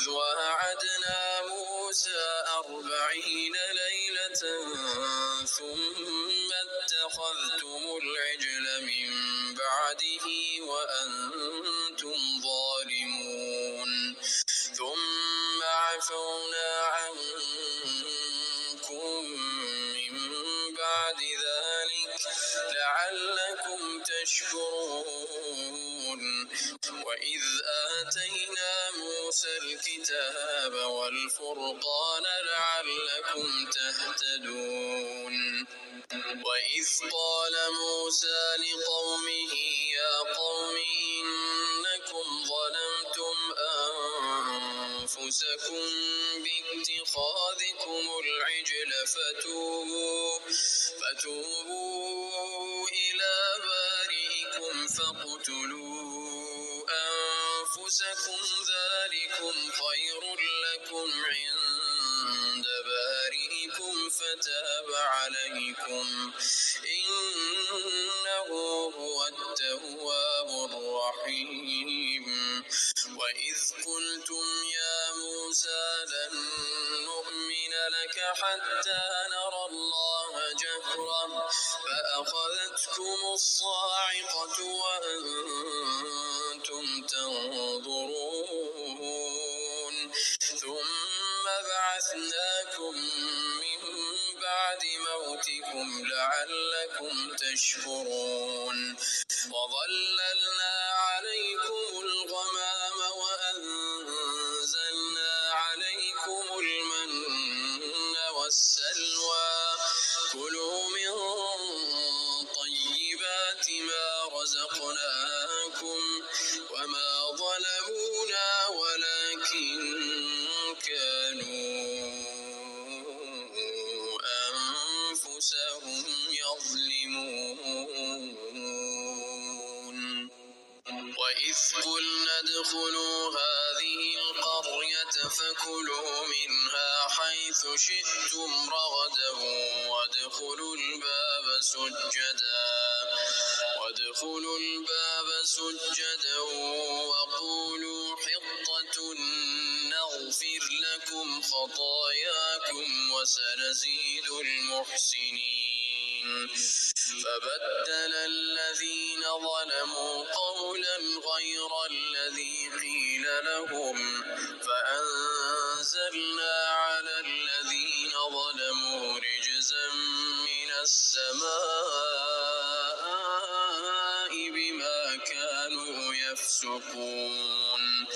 وإذ واعدنا موسى 40 ليلة ثم اتخذتم العجل من بعده وأنتم ظالمون ثم عفونا عنكم من بعد ذلك لعلكم تشكرون وإذ آتينا موسى الكتاب والفرقان لعلكم تهتدون وإذ قال موسى لقومه يا قوم إنكم ظلمتم أنفسكم باتخاذكم العجل فتوبوا إلى بارئكم فاقتلوا أنفسكم ذلكم خير لكم عند بارئكم فتاب عليكم إنه هو التواب الرحيم وإذ قلتم يا موسى لن نؤمن لك حتى نرى الله جهرة فأخذتكم الصاعقة وأنتم تنظرون ثم بعثناكم من بعد موتكم لعلكم تشكرون وظللنا عليكم الغمام وأنزلنا عليكم المن والسلوى كلوا من طيبات ما رزقناكم وما ظلمونا ولكن كانوا أنفسهم يظلمون وإذ قلنا ادخلوا هذه القرية فكلوا منها حيث شئتم رغدا وادخلوا الباب سجدا وقولوا حطة نغفر لكم خطاياكم وسنزيد المحسنين فبدل الذين ظلموا قولا غير الذي قيل لهم فأنزلنا على الذين ظلموا رجزا من السماء بما كانوا يفسقون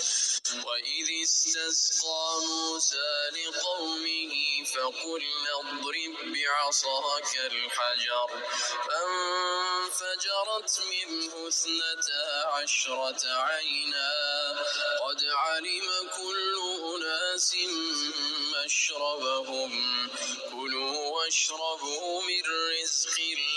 وإذ استسقى موسى لقومه فقلنا اضرب بعصاك الحجر فانفجرت منه 12 عينا قد علم كل أناس مشربهم كلوا واشربوا من رزق الله